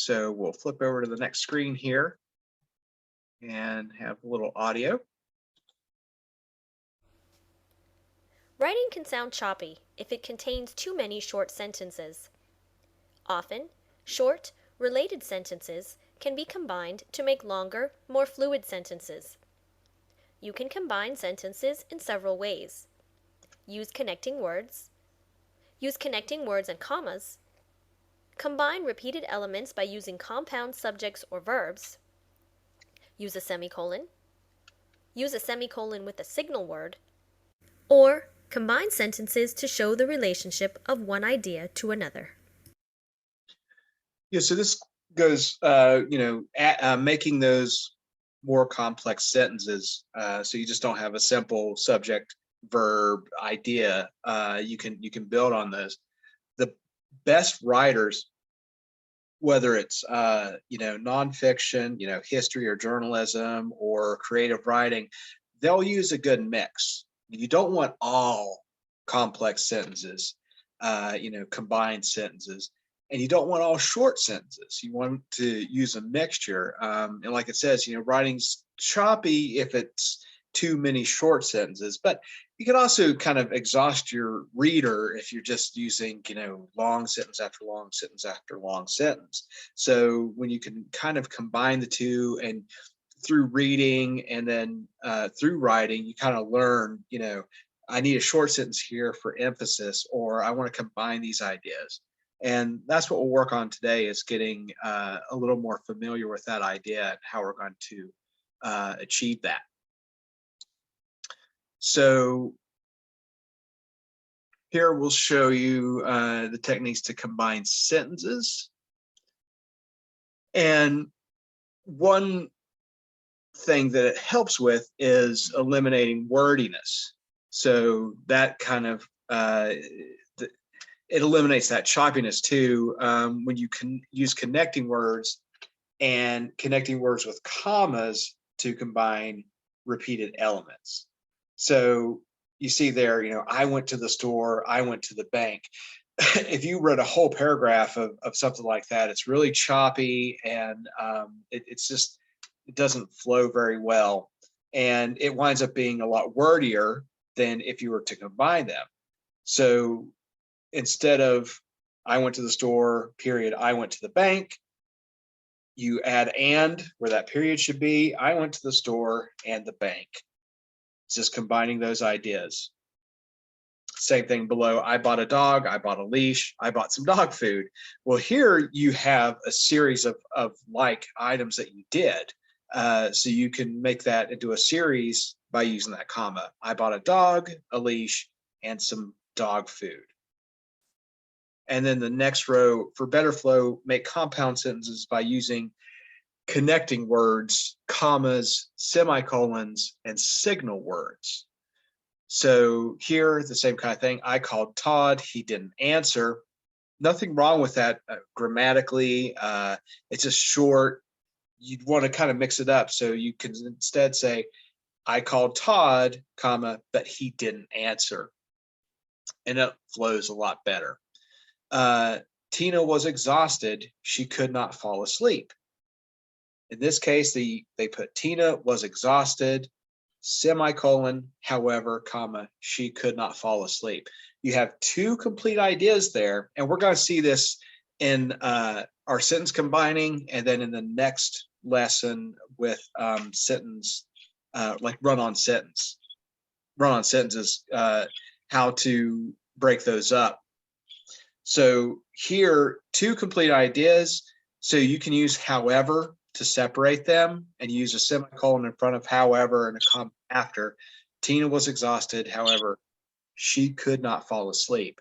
So we'll flip over to the next screen here and have a little audio. Writing can sound choppy if it contains too many short sentences. Often, short, related sentences can be combined to make longer, more fluid sentences. You can combine sentences in several ways. Use connecting words and commas. Combine repeated elements by using compound subjects or verbs. Use a semicolon. Use a semicolon with a signal word. Or combine sentences to show the relationship of one idea to another. Yeah, so this goes, making those more complex sentences. So you just don't have a simple subject, verb, idea. You can build on those. The best writers, whether it's nonfiction, history or journalism or creative writing, they'll use a good mix. You don't want all complex sentences, combined sentences, and you don't want all short sentences. You want to use a mixture. And like it says, writing's choppy if it's too many short sentences, but you can also kind of exhaust your reader if you're just using, long sentence after long sentence after long sentence. So when you can kind of combine the two, and through reading and then through writing, you kind of learn, I need a short sentence here for emphasis, or I want to combine these ideas. And that's what we'll work on today, is getting a little more familiar with that idea and how we're going to achieve that. So here we'll show you the techniques to combine sentences. And one thing that it helps with is eliminating wordiness. So that kind of, it eliminates that choppiness too, when you can use connecting words and connecting words with commas to combine repeated elements. So you see there, I went to the store, I went to the bank. If you read a whole paragraph of something like that, it's really choppy, and it doesn't flow very well. And it winds up being a lot wordier than if you were to combine them. So instead of I went to the store, period, I went to the bank, you add and where that period should be. I went to the store and the bank. It's just combining those ideas. Same thing below. I bought a dog, I bought a leash, I bought some dog food. Well, here you have a series of like items that you did. So you can make that into a series by using that comma. I bought a dog, a leash, and some dog food. And then the next row, for better flow, make compound sentences by using connecting words, commas, semicolons, and signal words. So here, the same kind of thing. I called Todd, he didn't answer. Nothing wrong with that grammatically. It's just short. You'd want to kind of mix it up. So you can instead say, I called Todd, comma, but he didn't answer. And it flows a lot better. Tina was exhausted. She could not fall asleep. In this case, they put Tina was exhausted, semicolon, however, comma, she could not fall asleep. You have two complete ideas there, and we're going to see this in our sentence combining, and then in the next lesson with sentence, like run-on sentence. Run-on sentences, how to break those up. So here, two complete ideas. So you can use however to separate them, and use a semicolon in front of however and a comma after. Tina was exhausted, however, she could not fall asleep.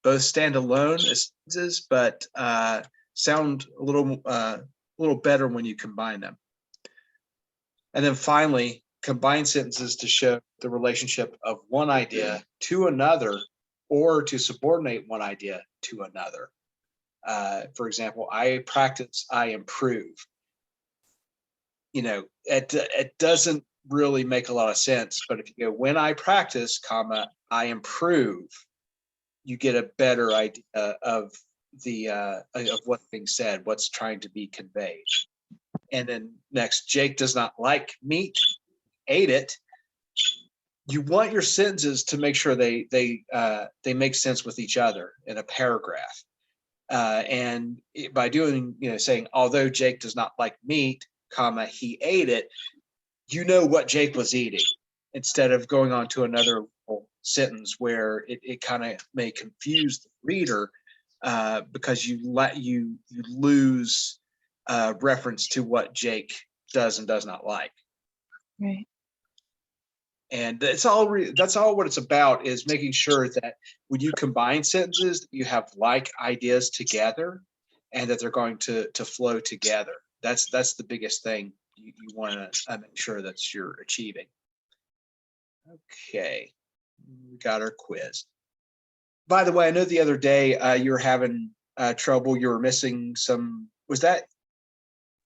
Both stand alone as sentences, but sound a little better when you combine them. And then finally, combine sentences to show the relationship of one idea to another, or to subordinate one idea to another. For example, I practice, I improve. It doesn't really make a lot of sense, but if you go, when I practice, comma, I improve, you get a better idea of of what's being said, what's trying to be conveyed. And then next, Jake does not like meat, ate it. You want your sentences to make sure they make sense with each other in a paragraph. And by doing, saying, although Jake does not like meat, comma, he ate it, you know what Jake was eating, instead of going on to another sentence where it kind of may confuse the reader, because you lose reference to what Jake does and does not like. Right. And that's all what it's about, is making sure that when you combine sentences, you have like ideas together and that they're going to flow together. That's the biggest thing you want to make sure that you're achieving. Okay, we got our quiz. By the way, I know the other day you were having trouble. You were missing some. Was that?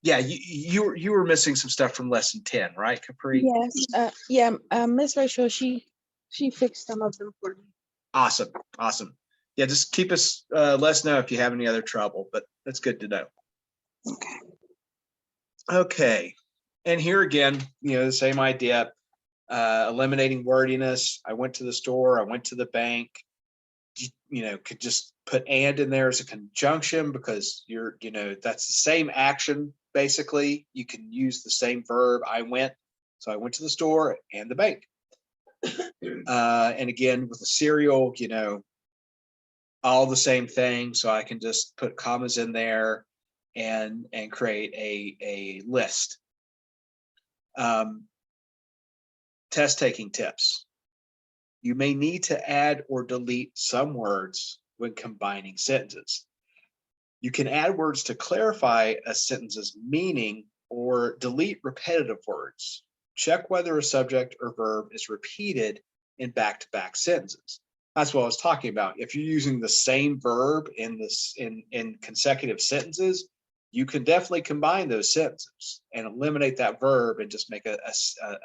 Yeah, you were missing some stuff from lesson 10, right, Capri? Yes. Yeah. Miss Rachel, she fixed some of them for me. Awesome. Yeah, just keep us let us know if you have any other trouble, but that's good to know. Okay. And here again, the same idea, eliminating wordiness. I went to the store, I went to the bank. Could just put and in there as a conjunction, because that's the same action. Basically, you can use the same verb. I went, so I went to the store and the bank. And again, with the cereal, all the same thing. So I can just put commas in there and create a list. Test taking tips. You may need to add or delete some words when combining sentences. You can add words to clarify a sentence's meaning or delete repetitive words. Check whether a subject or verb is repeated in back-to-back sentences. That's what I was talking about. If you're using the same verb in consecutive sentences, you can definitely combine those sentences and eliminate that verb and just make a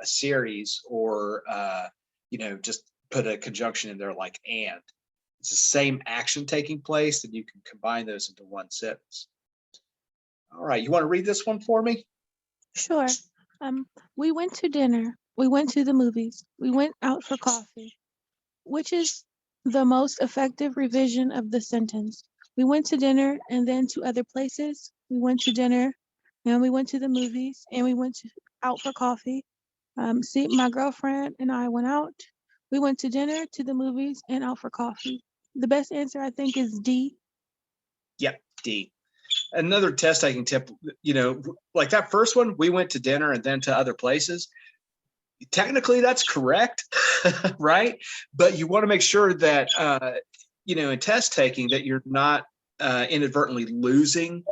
series, or just put a conjunction in there like and. It's the same action taking place, and you can combine those into one sentence. All right, you want to read this one for me? Sure. We went to dinner. We went to the movies. We went out for coffee. Which is the most effective revision of the sentence? We went to dinner and then to other places. We went to dinner and we went to the movies and we went out for coffee. See, my girlfriend and I went out. We went to dinner, to the movies, and out for coffee. The best answer, I think, is D. Yep, D. Another test taking tip, like that first one, we went to dinner and then to other places. Technically, that's correct, right? But you want to make sure that, in test taking, that you're not inadvertently losing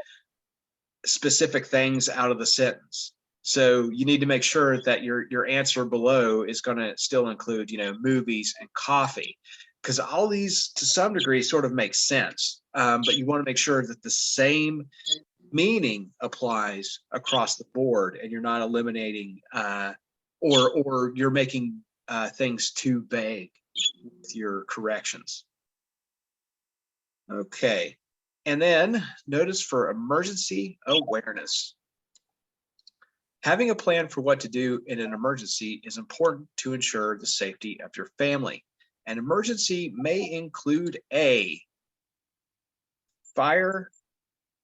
specific things out of the sentence. So you need to make sure that your answer below is going to still include, movies and coffee, because all these to some degree sort of make sense. But you want to make sure that the same meaning applies across the board, and you're not eliminating or you're making things too vague with your corrections. Okay. And then notice for emergency awareness. Having a plan for what to do in an emergency is important to ensure the safety of your family. An emergency may include a fire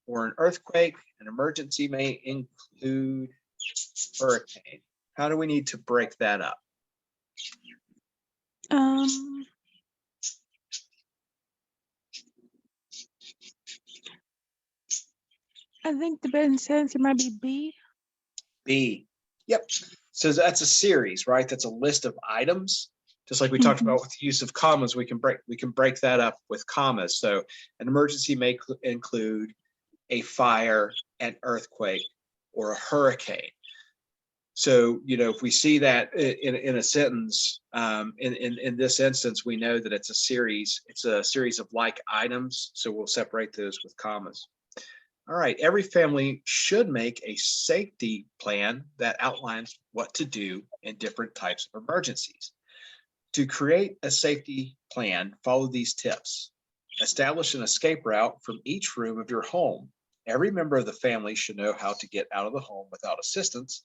or an earthquake. An emergency may include hurricane. How do we need to break that up? I think the best answer might be B. B. Yep. So that's a series, right? That's a list of items. Just like we talked about with the use of commas, we can break that up with commas. So an emergency may include a fire, an earthquake, or a hurricane. So, if we see that in a sentence, in this instance, we know that it's a series of like items. So we'll separate those with commas. All right, every family should make a safety plan that outlines what to do in different types of emergencies. To create a safety plan, follow these tips. Establish an escape route from each room of your home. Every member of the family should know how to get out of the home without assistance.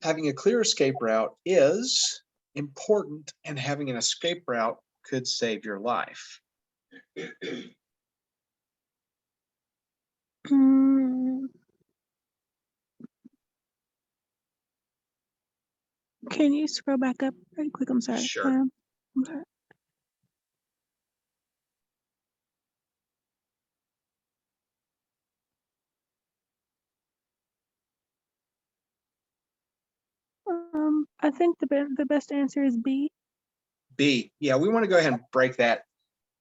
Having a clear escape route is important, and having an escape route could save your life. Mm, can you scroll back up very quick? I'm sorry. Sure. I'm sorry. I think the best answer is B. B. Yeah, we want to go ahead and break that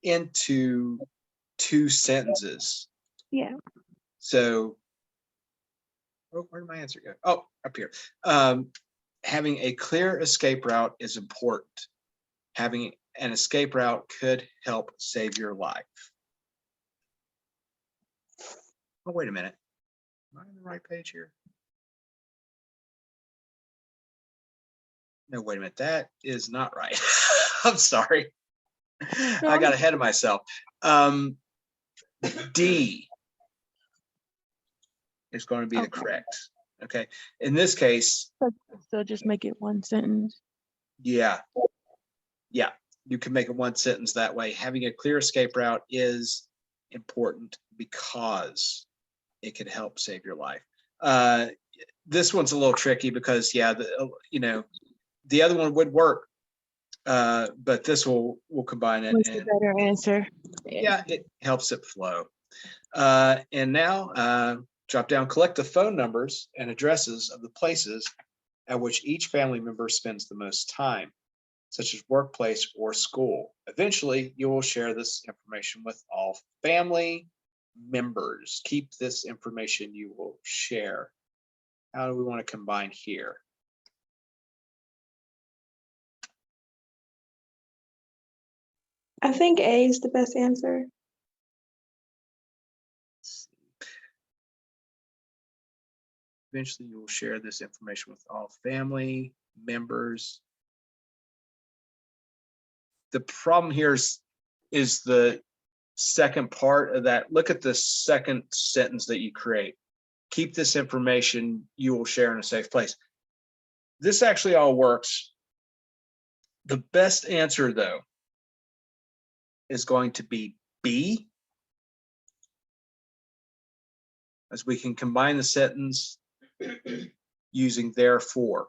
into 2 sentences. Yeah. So, oh, where did my answer go? Oh, up here. Having a clear escape route is important. Having an escape route could help save your life. Oh, wait a minute. Am I on the right page here? No, wait a minute. That is not right. I'm sorry. No, I got ahead of myself. D is going to be the Okay. correct. Okay. In this case, So just make it one sentence. yeah. Yeah. You can make it one sentence that way. Having a clear escape route is important because it can help save your life. This one's a little tricky because, yeah, the other one would work, but this will combine it. What's the And better answer? yeah, it helps it flow. And now drop down, collect the phone numbers and addresses of the places at which each family member spends the most time, such as workplace or school. Eventually, you will share this information with all family members. Keep this information you will share. How do we want to combine here? I think A is the best answer. Eventually, you will share this information with all family members. The problem here is the second part of that. Look at the second sentence that you create. Keep this information you will share in a safe place. This actually all works. The best answer, though, is going to be B, as we can combine the sentence using therefore.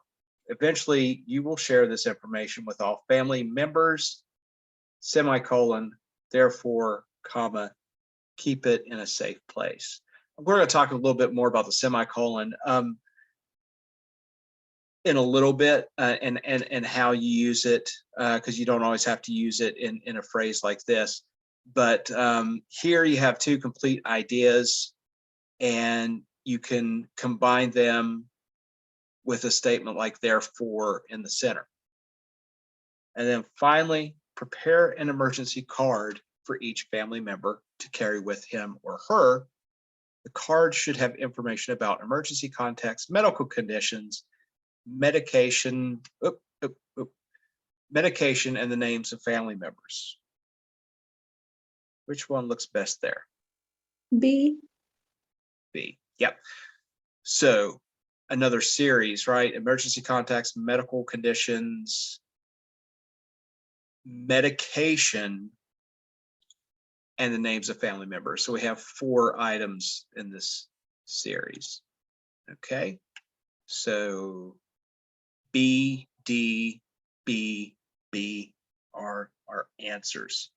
Eventually, you will share this information with all family members, semicolon, therefore, comma, keep it in a safe place. We're going to talk a little bit more about the semicolon in a little bit, and how you use it, because you don't always have to use it in a phrase like this. But here you have 2 complete ideas, and you can combine them with a statement like therefore in the center. And then finally, prepare an emergency card for each family member to carry with him or her. The card should have information about emergency contacts, medical conditions, medication, medication, and the names of family members. Which one looks best there? B. B. Yep. So another series, right? Emergency contacts, medical conditions, medication, and the names of family members. So we have 4 items in this series. Okay. So B, D, B, B are our answers.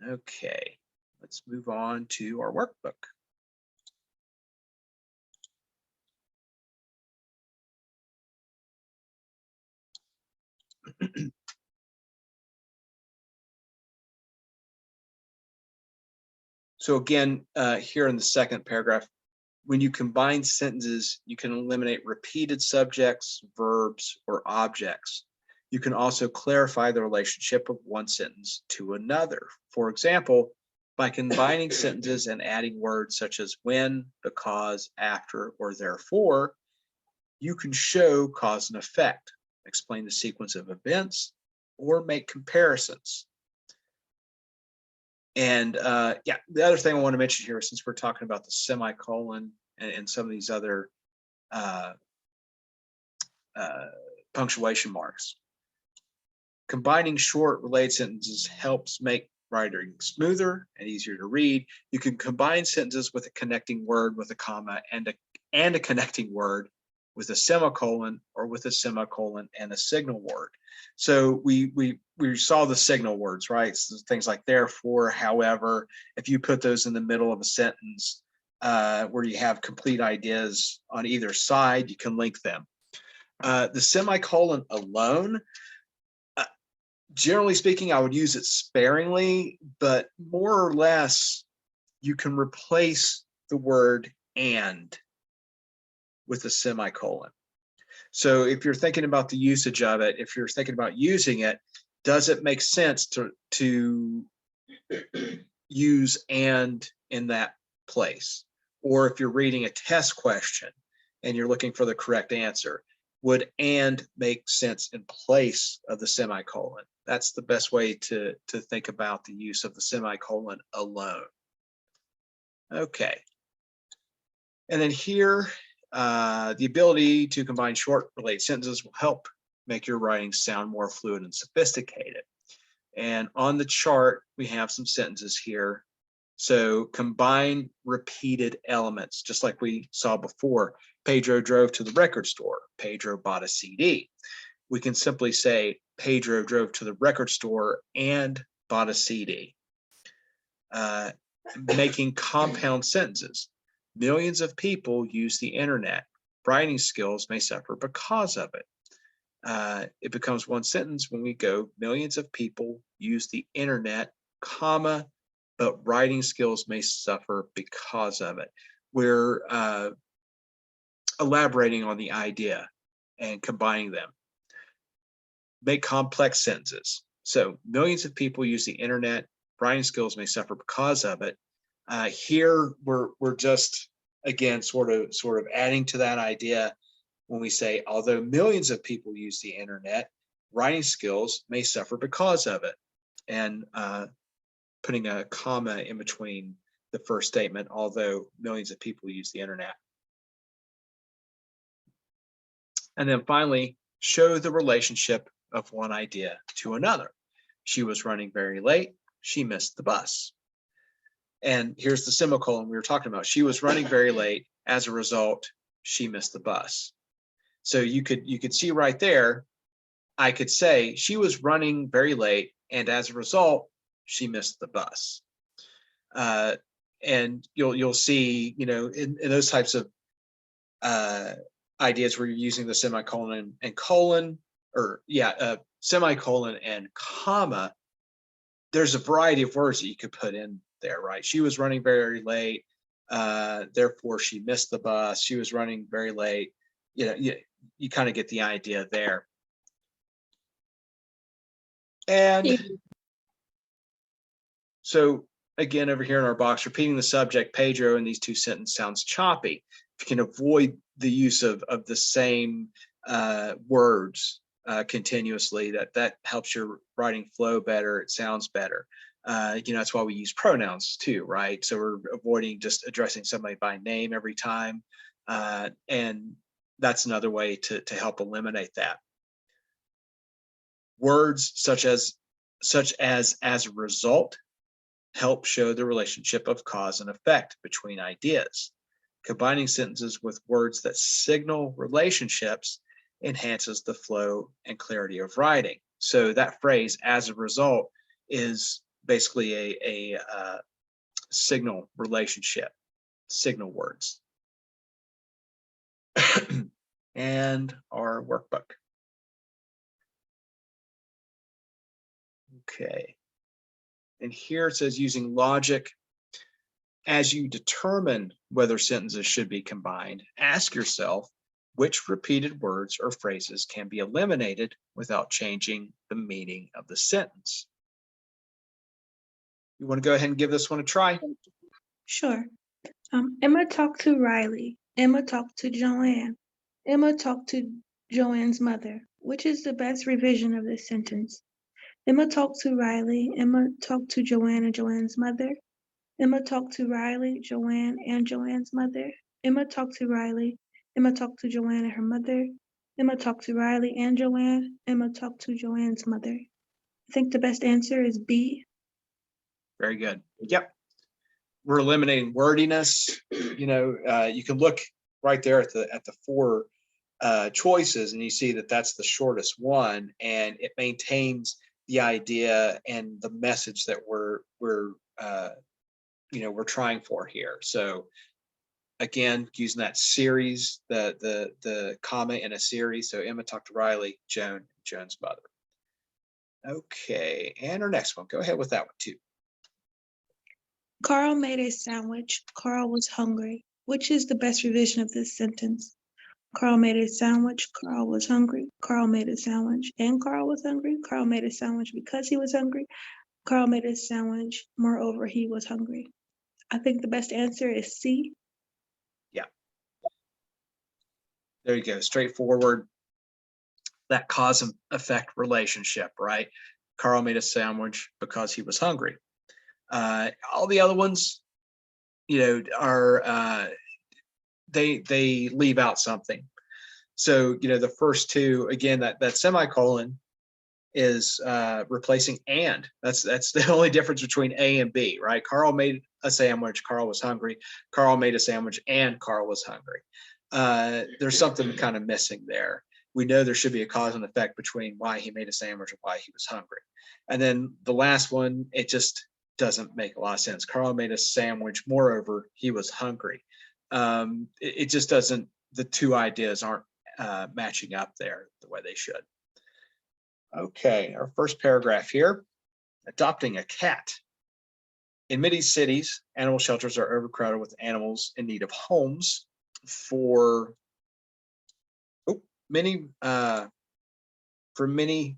Okay, let's move on to our workbook. So again, here in the second paragraph, when you combine sentences, you can eliminate repeated subjects, verbs, or objects. You can also clarify the relationship of one sentence to another. For example, by combining sentences and adding words such as when, because, after, or therefore, you can show cause and effect, explain the sequence of events, or make comparisons. And yeah, the other thing I want to mention here, since we're talking about the semicolon and some of these other uh, punctuation marks, combining short related sentences helps make writing smoother and easier to read. You can combine sentences with a connecting word with a comma and a connecting word with a semicolon, or with a semicolon and a signal word. So we saw the signal words, right? So things like therefore, however. If you put those in the middle of a sentence where you have complete ideas on either side, you can link them. The semicolon alone, generally speaking, I would use it sparingly, but more or less you can replace the word and with a semicolon. So if you're thinking about the usage of it, if you're thinking about using it, does it make sense to use and in that place? Or if you're reading a test question and you're looking for the correct answer, would and make sense in place of the semicolon? That's the best way to think about the use of the semicolon alone. Okay. And then here, the ability to combine short related sentences will help make your writing sound more fluid and sophisticated. And on the chart, we have some sentences here. So combine repeated elements, just like we saw before. Pedro drove to the record store. Pedro bought a CD. We can simply say Pedro drove to the record store and bought a CD. Making compound sentences. Millions of people use the internet. Writing skills may suffer because of it. It becomes one sentence when we go, millions of people use the internet, comma, but writing skills may suffer because of it. We're elaborating on the idea and combining them. Make complex sentences. So millions of people use the internet, writing skills may suffer because of it. Here we're just, again, sort of adding to that idea when we say, although millions of people use the internet, writing skills may suffer because of it. And putting a comma in between the first statement, although millions of people use the internet. And then finally, show the relationship of one idea to another. She was running very late. She missed the bus. And here's the semicolon we were talking about. She was running very late. As a result, she missed the bus. So you could see right there, I could say she was running very late, and as a result, she missed the bus. And you'll see, in those types of ideas where you're using the semicolon and colon, or semicolon and comma, there's a variety of words that you could put in there, right? She was running very late, therefore she missed the bus. She was running very late. You kind of get the idea there. And so again, over here in our box, repeating the subject, Pedro, in these two sentences sounds choppy. If you can avoid the use of the same words continuously, that helps your writing flow better. It sounds better. That's why we use pronouns too, right? So we're avoiding just addressing somebody by name every time. And that's another way to help eliminate that. Words such as a result help show the relationship of cause and effect between ideas. Combining sentences with words that signal relationships enhances the flow and clarity of writing. So that phrase, as a result, is basically a signal relationship, signal words. And our workbook. Okay. And here it says using logic. As you determine whether sentences should be combined, ask yourself which repeated words or phrases can be eliminated without changing the meaning of the sentence. You want to go ahead and give this one a try? Sure. Emma talked to Riley. Emma talked to Joanne. Emma talked to Joanne's mother. Which is the best revision of this sentence? Emma talked to Riley. Emma talked to Joanne and Joanne's mother. Emma talked to Riley, Joanne, and Joanne's mother. Emma talked to Riley. Emma talked to Joanne and her mother. Emma talked to Riley and Joanne. Emma talked to Joanne's mother. I think the best answer is B. Very good. Yep. We're eliminating wordiness. You can look right there at the four choices, and you see that that's the shortest one, and it maintains the idea and the message that we're trying for here. So again, using that series, the comma in a series. So Emma talked to Riley, Joan's mother. Okay, and our next one. Go ahead with that one too. Carl made a sandwich. Carl was hungry. Which is the best revision of this sentence? Carl made a sandwich. Carl was hungry. Carl made a sandwich and Carl was hungry. Carl made a sandwich because he was hungry. Carl made a sandwich. Moreover, he was hungry. I think the best answer is C. Yeah. There you go. Straightforward. That cause and effect relationship, right? Carl made a sandwich because he was hungry. All the other ones, are they leave out something. So, the first two, again, that semicolon is replacing and. That's the only difference between A and B, right? Carl made a sandwich, Carl was hungry. Carl made a sandwich and Carl was hungry. There's something kind of missing there. We know there should be a cause and effect between why he made a sandwich and why he was hungry. And then the last one, it just doesn't make a lot of sense. Carl made a sandwich, moreover, he was hungry. It just doesn't, the two ideas aren't matching up there the way they should. Okay, our first paragraph here, adopting a cat. In many cities, animal shelters are overcrowded with animals in need of homes. For many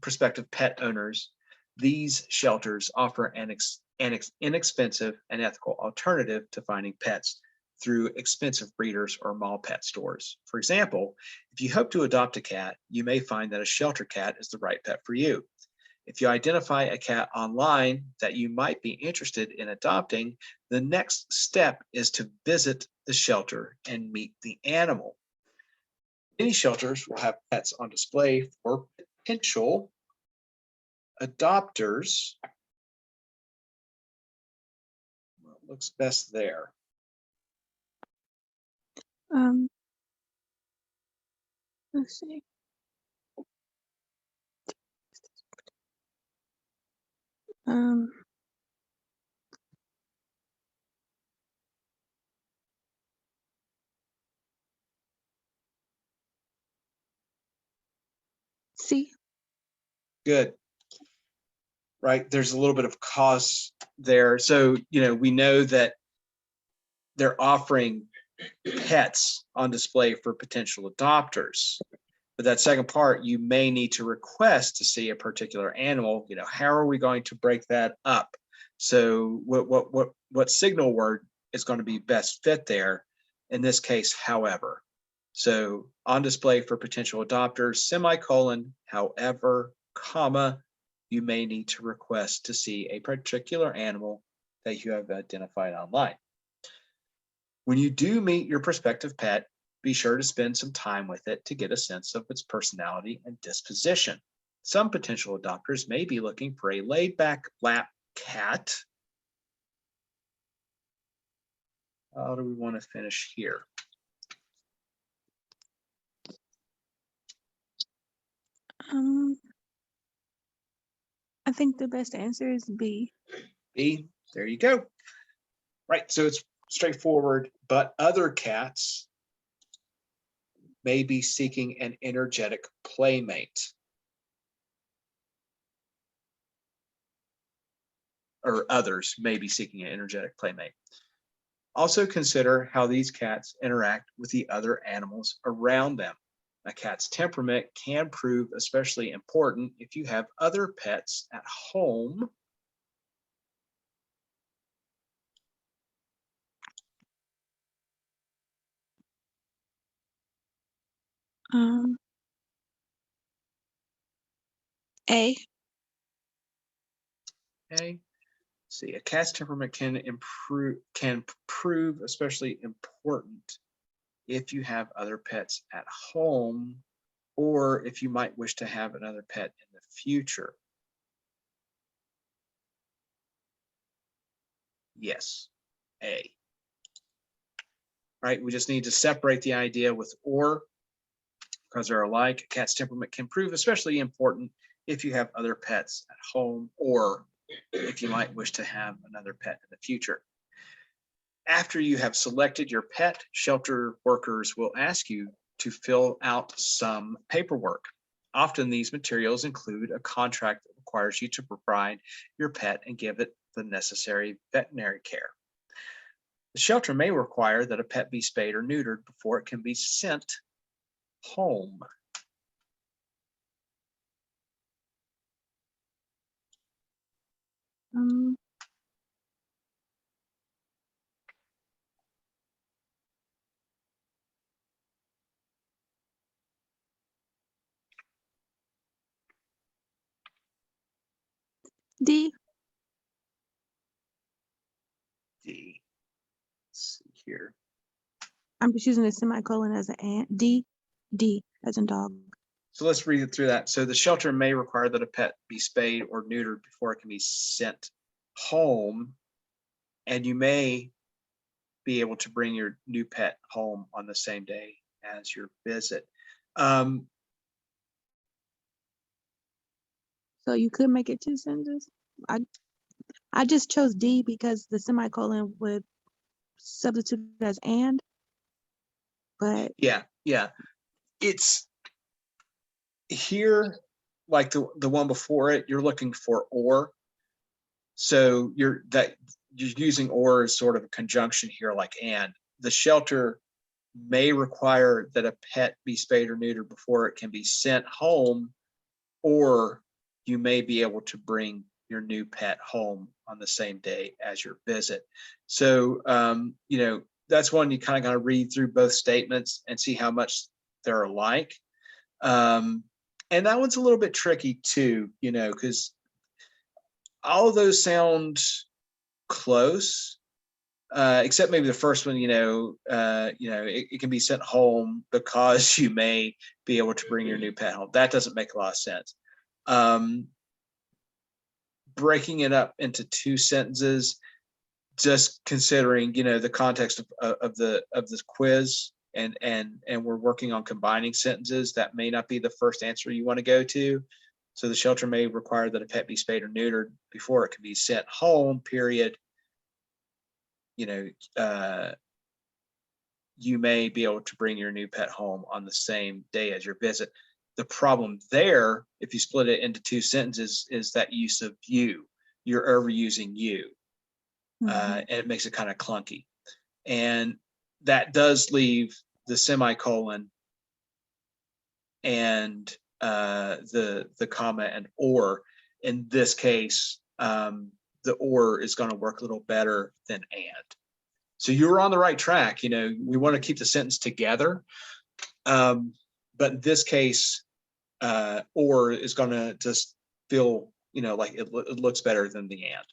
prospective pet owners, these shelters offer an inexpensive and ethical alternative to finding pets through expensive breeders or mall pet stores. For example, if you hope to adopt a cat, you may find that a shelter cat is the right pet for you. If you identify a cat online that you might be interested in adopting, the next step is to visit the shelter and meet the animal. Many shelters will have pets on display for potential adopters. Well, it looks best there. Let's see. C. Good. Right. There's a little bit of cause there. So, we know that they're offering pets on display for potential adopters. But that second part, you may need to request to see a particular animal. How are we going to break that up? So what signal word is going to be best fit there? In this case, however. So on display for potential adopters, semicolon, however, comma, you may need to request to see a particular animal that you have identified online. When you do meet your prospective pet, be sure to spend some time with it to get a sense of its personality and disposition. Some potential adopters may be looking for a laid-back lap cat. How do we want to finish here? I think the best answer is B. B, there you go. Right, so it's straightforward, but other cats may be seeking an energetic playmate. Or others may be seeking an energetic playmate. Also consider how these cats interact with the other animals around them. A cat's temperament can prove especially important if you have other pets at home. A. 。Okay. See, a cat's temperament can prove especially important if you have other pets at home or if you might wish to have another pet in the future. Yes, A. Right, we just need to separate the idea with or because they're alike. A cat's temperament can prove especially important if you have other pets at home or if you might wish to have another pet in the future. After you have selected your pet, shelter workers will ask you to fill out some paperwork. Often these materials include a contract that requires you to provide your pet and give it the necessary veterinary care. The shelter may require that a pet be spayed or neutered before it can be sent home. Um, D. D. Let's see here. I'm just using a semicolon as an and. D. D as in dog. So let's read it through that. So the shelter may require that a pet be spayed or neutered before it can be sent home. And you may be able to bring your new pet home on the same day as your visit. So you could make it 2 sentences. I just chose D because the semicolon would substitute as and. But Yeah. It's here, like the one before it, you're looking for or. So you're using or as sort of a conjunction here, like and. The shelter may require that a pet be spayed or neutered before it can be sent home, or you may be able to bring your new pet home on the same day as your visit. So, that's one you kind of got to read through both statements and see how much they're alike. And that one's a little bit tricky too, because all of those sound close, except maybe the first one, it can be sent home because you may be able to bring your new pet home. That doesn't make a lot of sense. Breaking it up into 2 sentences, just considering, the context of the quiz, and we're working on combining sentences, that may not be the first answer you want to go to. So the shelter may require that a pet be spayed or neutered before it can be sent home, period. You may be able to bring your new pet home on the same day as your visit. The problem there, if you split it into 2 sentences, is that use of you. You're overusing you, and it makes it kind of clunky. And that does leave the semicolon and the comma and or. In this case, the or is going to work a little better than and. So you're on the right track. We want to keep the sentence together. But in this case, or is going to just feel, like it looks better than the and.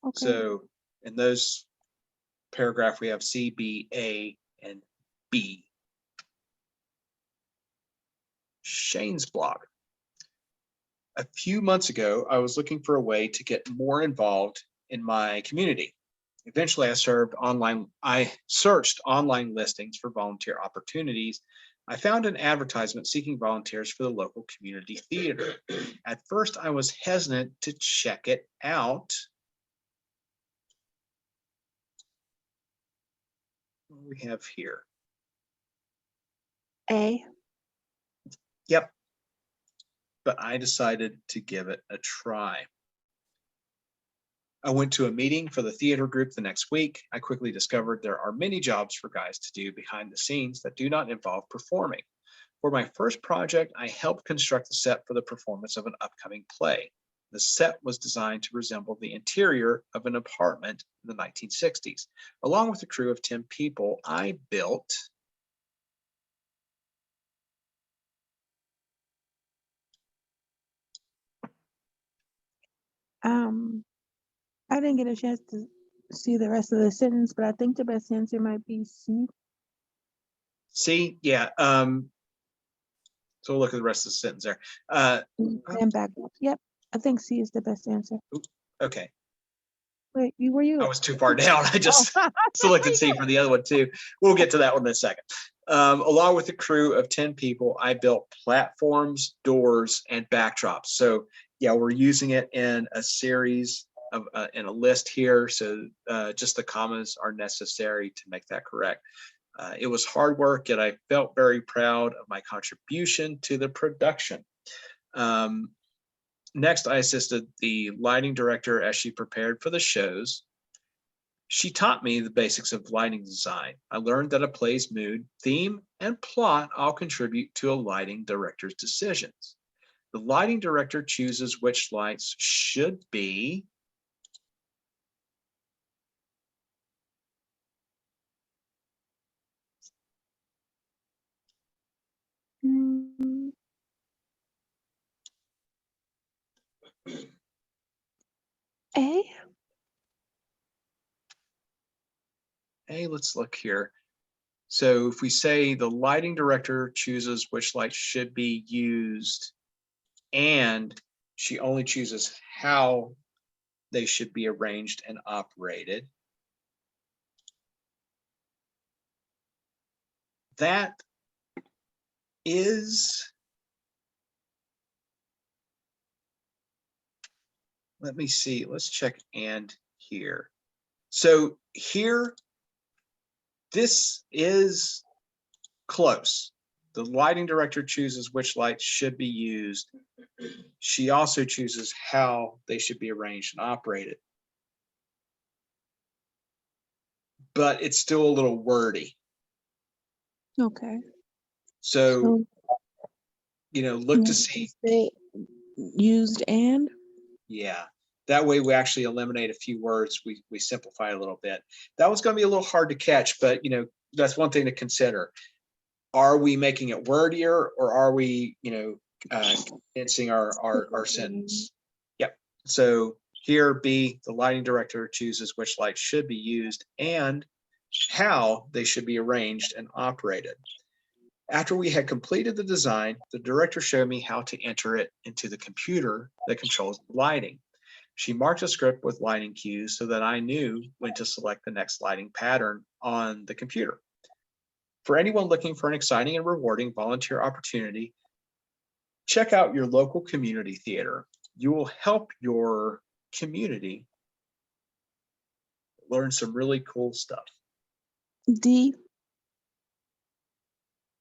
okay. So in those paragraph, we have C, B, A, and B. Shane's blog. A few months ago, I was looking for a way to get more involved in my community. Eventually, I searched online listings for volunteer opportunities. I found an advertisement seeking volunteers for the local community theater. At first, I was hesitant to check it out. What do we have here? A. Yep. But I decided to give it a try. I went to a meeting for the theater group the next week. I quickly discovered there are many jobs for guys to do behind the scenes that do not involve performing. For my first project, I helped construct the set for the performance of an upcoming play. The set was designed to resemble the interior of an apartment in the 1960s. Along with a crew of 10 people, I built I didn't get a chance to see the rest of the sentence, but I think the best answer might be C. C, yeah. So we'll look at the rest of the sentence there. And back up. Yep. I think C is the best answer. Okay, Wait, were you? I was too far down. I just Oh. selected C for the other one too. We'll get to that one in a second. Along with a crew of 10 people, I built platforms, doors, and backdrops. So yeah, we're using it in a series of in a list here. So just the commas are necessary to make that correct. It was hard work, and I felt very proud of my contribution to the production. Next, I assisted the lighting director as she prepared for the shows. She taught me the basics of lighting design. I learned that a play's mood, theme, and plot all contribute to a lighting director's decisions. The lighting director chooses which lights should be Mm. A. Hey, let's look here. So if we say the lighting director chooses which lights should be used, and she only chooses how they should be arranged and operated, that is, let me see, let's check and here. So here, this is close. The lighting director chooses which lights should be used. She also chooses how they should be arranged and operated. But it's still a little wordy. Okay. So, you know, look to see. Used and? Yeah, that way we actually eliminate a few words. We simplify a little bit. That was going to be a little hard to catch, but you know, that's one thing to consider. Are we making it wordier, or are we, you know, condensing our sentence? Yep. So here, B, the lighting director chooses which lights should be used and how they should be arranged and operated. After we had completed the design, the director showed me how to enter it into the computer that controls the lighting. She marked a script with lighting cues so that I knew when to select the next lighting pattern on the computer. For anyone looking for an exciting and rewarding volunteer opportunity, check out your local community theater. You will help your community learn some really cool stuff. D.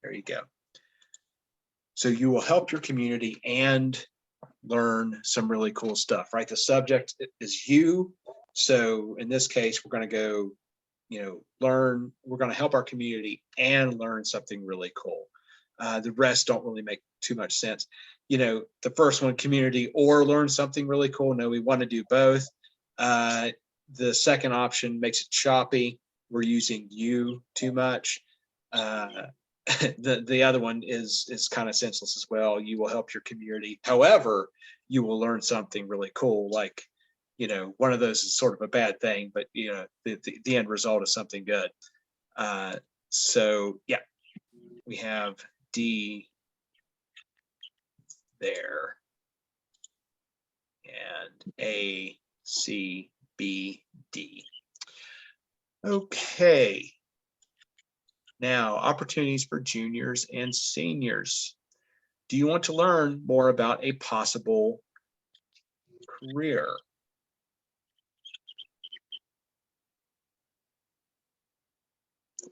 There you go. So you will help your community and learn some really cool stuff, right? The subject is you. So in this case, we're going to go, you know, we're going to help our community and learn something really cool. The rest don't really make too much sense. You know, the first one, community or learn something really cool. No, we want to do both. The second option makes it choppy. We're using you too much. The other one is kind of senseless as well. You will help your community. However, you will learn something really cool. Like, you know, one of those is sort of a bad thing, but you know, the end result is something good. So yeah, we have D there, and A, C, B, D. Okay. Now, opportunities for juniors and seniors. Do you want to learn more about a possible career?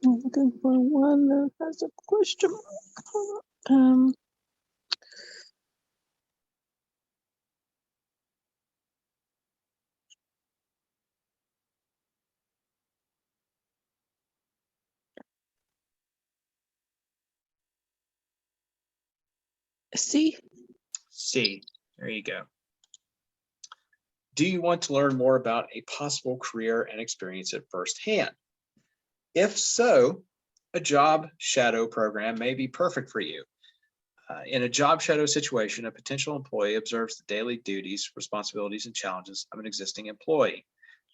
I'm looking for one that has a question mark. C. C, there you go. Do you want to learn more about a possible career and experience it firsthand? If so, a job shadow program may be perfect for you. In a job shadow situation, a potential employee observes the daily duties, responsibilities, and challenges of an existing employee.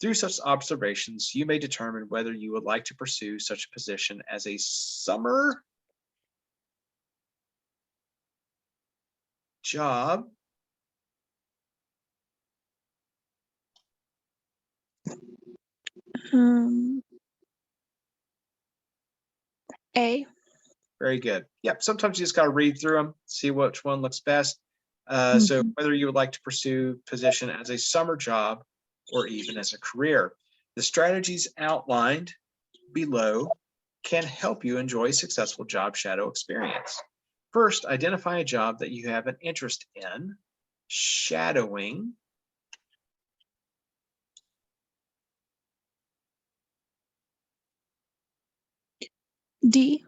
Through such observations, you may determine whether you would like to pursue such a position as a summer job A. Very good. Yep. Sometimes you just got to read through them, see which one looks best. So Mhm. whether you would like to pursue position as a summer job or even as a career, the strategies outlined below can help you enjoy a successful job shadow experience. First, identify a job that you have an interest in. Shadowing D.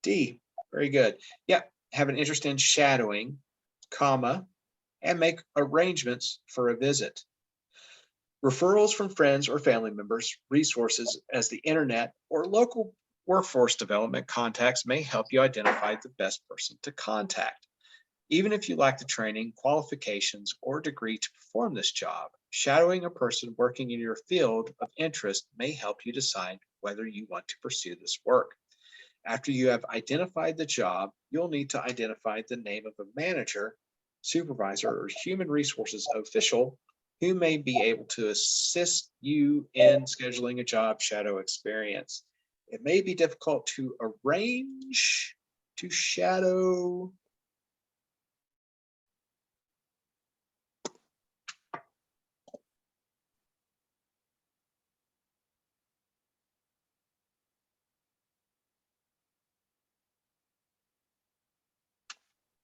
D. Very good. Yep. Have an interest in shadowing, comma, and make arrangements for a visit. Referrals from friends or family members, resources as the internet or local workforce development contacts may help you identify the best person to contact. Even if you lack the training, qualifications, or degree to perform this job, shadowing a person working in your field of interest may help you decide whether you want to pursue this work. After you have identified the job, you'll need to identify the name of a manager, supervisor, or human resources official who may be able to assist you in scheduling a job shadow experience. It may be difficult to arrange to shadow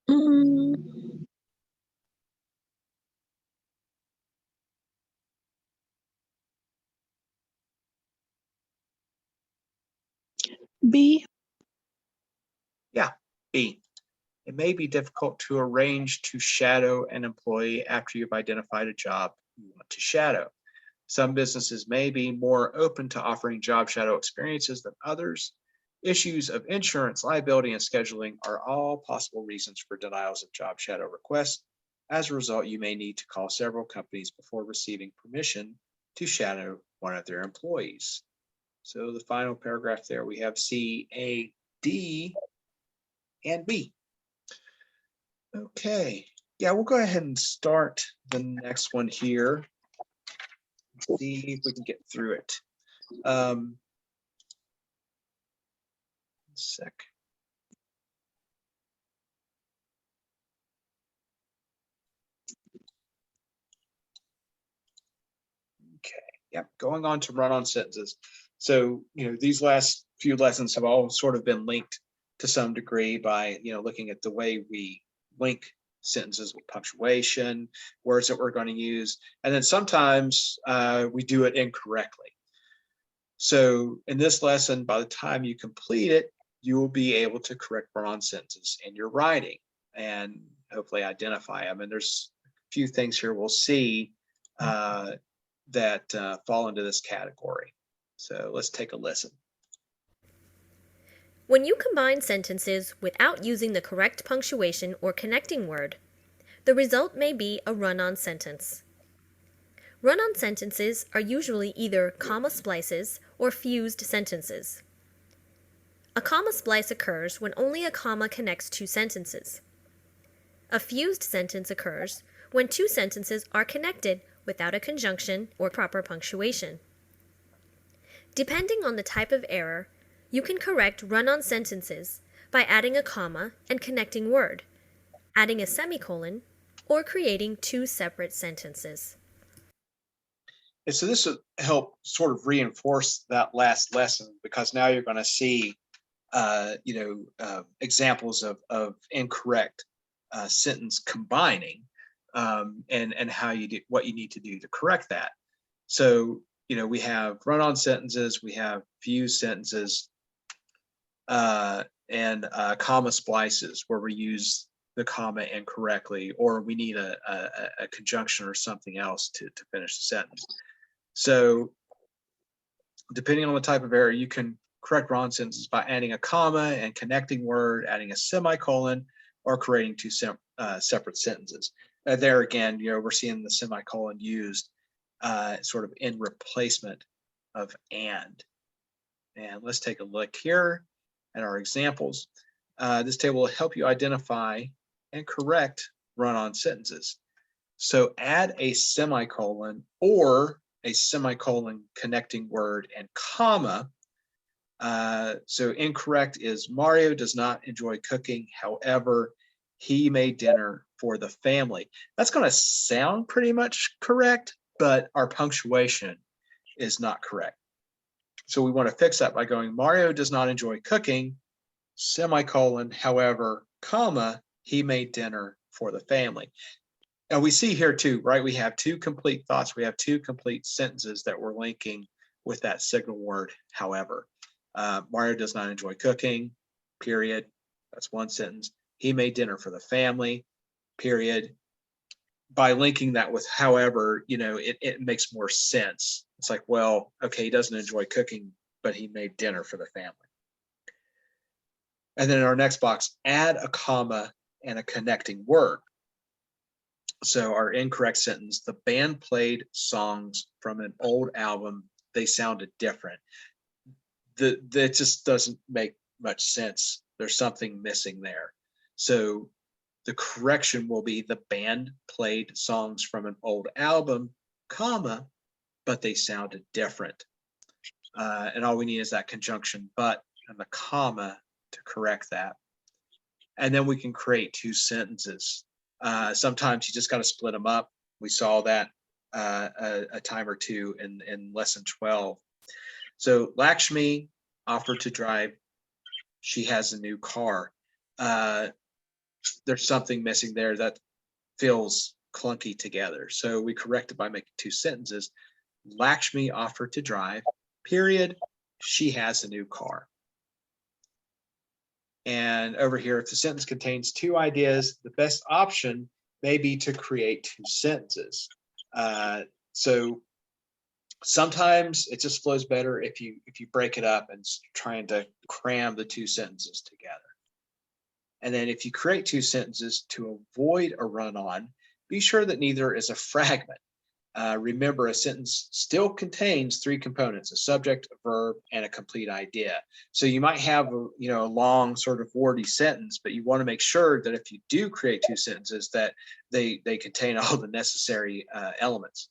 Mm, B. Yeah, B. It may be difficult to arrange to shadow an employee after you've identified a job you want to shadow. Some businesses may be more open to offering job shadow experiences than others. Issues of insurance, liability, and scheduling are all possible reasons for denials of job shadow requests. As a result, you may need to call several companies before receiving permission to shadow one of their employees. So the final paragraph there, we have C, A, D, and B. Okay, yeah, we'll go ahead and start the next one here. See if we can get through it. Sec. Okay, yeah, going on to run-on sentences. So, these last few lessons have all sort of been linked to some degree by, looking at the way we link sentences with punctuation, words that we're going to use, and then sometimes we do it incorrectly. So in this lesson, by the time you complete it, you will be able to correct run-on sentences in your writing and hopefully identify them. And there's a few things here we'll see that fall into this category. So let's take a listen. When you combine sentences without using the correct punctuation or connecting word, the result may be a run-on sentence. Run-on sentences are usually either comma splices or fused sentences. A comma splice occurs when only a comma connects two sentences. A fused sentence occurs when two sentences are connected without a conjunction or proper punctuation. Depending on the type of error, you can correct run-on sentences by adding a comma and connecting word, adding a semicolon, or creating two separate sentences. And so this will help sort of reinforce that last lesson, because now you're going to see, examples of incorrect sentence combining, and how you do what you need to do to correct that. So, we have run-on sentences, we have fused sentences, and comma splices where we use the comma incorrectly, or we need a conjunction or something else to finish the sentence. So depending on the type of error, you can correct run-on sentences by adding a comma and connecting word, adding a semicolon, or creating two separate sentences. There again, we're seeing the semicolon used sort of in replacement of and. And let's take a look here at our examples. This table will help you identify and correct run-on sentences. So add a semicolon or a semicolon connecting word and comma. So incorrect is Mario does not enjoy cooking. However, he made dinner for the family. That's going to sound pretty much correct, but our punctuation is not correct. So we want to fix that by going Mario does not enjoy cooking, semicolon, however, comma, he made dinner for the family. And we see here too, right? We have two complete thoughts. We have two complete sentences that we're linking with that signal word, however. Mario does not enjoy cooking, period. That's one sentence. He made dinner for the family, period. By linking that with however, it makes more sense. It's like, well, okay, he doesn't enjoy cooking, but he made dinner for the family. And then in our next box, add a comma and a connecting word. So our incorrect sentence, the band played songs from an old album. They sounded different. That just doesn't make much sense. There's something missing there. So the correction will be the band played songs from an old album, comma, but they sounded different. And all we need is that conjunction but and the comma to correct that. And then we can create two sentences. Sometimes you just got to split them up. We saw that a time or two in lesson 12. So Lakshmi offered to drive. She has a new car. There's something missing there that feels clunky together. So we correct it by making two sentences. Lakshmi offered to drive, period. She has a new car. And over here, if the sentence contains two ideas, the best option may be to create two sentences. So sometimes it just flows better if you break it up and trying to cram the two sentences together. And then if you create two sentences to avoid a run-on, be sure that neither is a fragment. Remember, a sentence still contains three components: a subject, a verb, and a complete idea. So you might have a long sort of wordy sentence, but you want to make sure that if you do create two sentences that they contain all the necessary elements.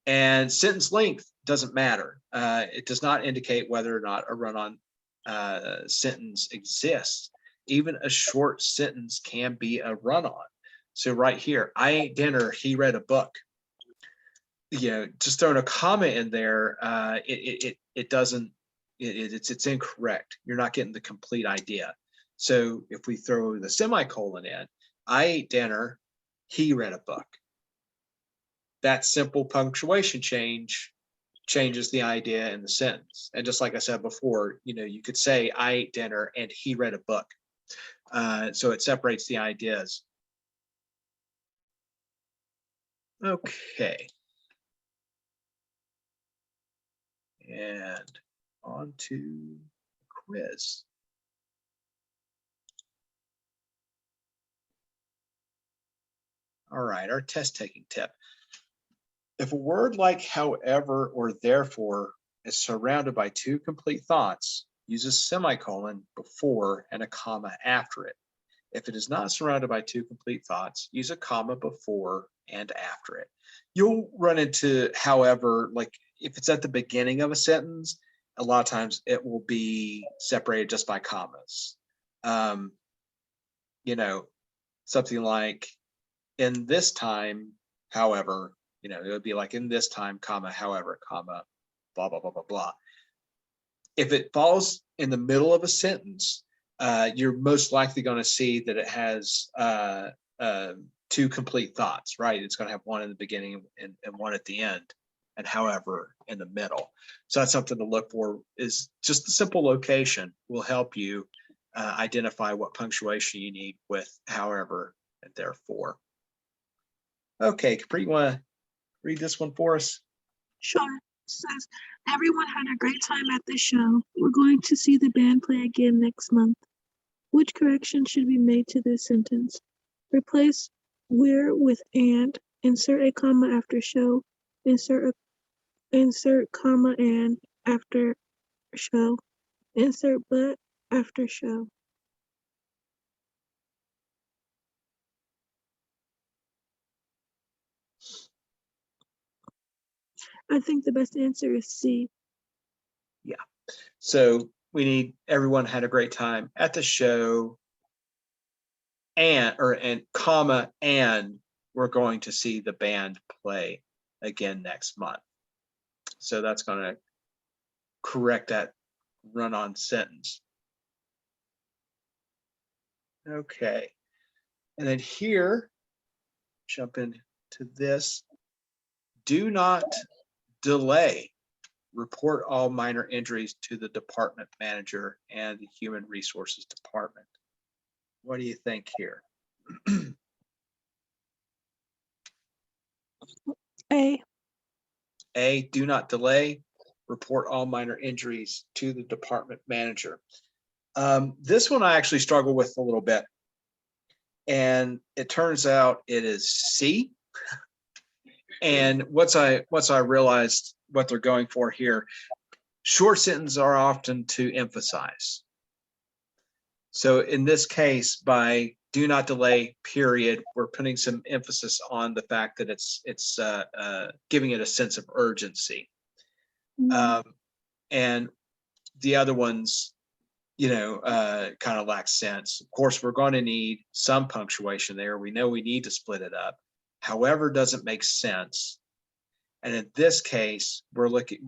And sentence length doesn't matter. It does not indicate whether or not a run-on sentence exists. Even a short sentence can be a run-on. So right here, I ate dinner, he read a book. Just throwing a comma in there, it doesn't, it's incorrect. You're not getting the complete idea. So if we throw the semicolon in, I ate dinner, he read a book. That simple punctuation change changes the idea in the sentence. And just like I said before, you could say I ate dinner and he read a book. So it separates the ideas. Okay. And on to quiz. All right, our test taking tip. If a word like however or therefore is surrounded by two complete thoughts, use a semicolon before and a comma after it. If it is not surrounded by two complete thoughts, use a comma before and after it. You'll run into however, like if it's at the beginning of a sentence, a lot of times it will be separated just by commas. Something like in this time, however, it would be like in this time, comma, however, comma, blah, blah, blah, blah, blah. If it falls in the middle of a sentence, you're most likely going to see that it has two complete thoughts, right? It's going to have one in the beginning and one at the end, and however in the middle. So that's something to look for. Is just the simple location will help you identify what punctuation you need with however and therefore. Okay, Capri, you want to read this one for us? Sure. It says, everyone had a great time at the show. We're going to see the band play again next month. Which correction should be made to this sentence? Replace where with and, insert a comma after show, insert comma and after show, insert but after show. I think the best answer is C. So we need everyone had a great time at the show, and comma, and we're going to see the band play again next month. So that's going to correct that run-on sentence. Okay. And then here, jump into this. Do not delay. Report all minor injuries to the department manager and the human resources department. What do you think here? A. A, do not delay. Report all minor injuries to the department manager. This one I actually struggle with a little bit. And it turns out it is C. And once I realized what they're going for here, short sentences are often to emphasize. So in this case, by do not delay period, we're putting some emphasis on the fact that it's giving it a sense of urgency. And the other ones, kind of lack sense. Of course, we're going to need some punctuation there. We know we need to split it up. However, doesn't make sense. And in this case, we're looking,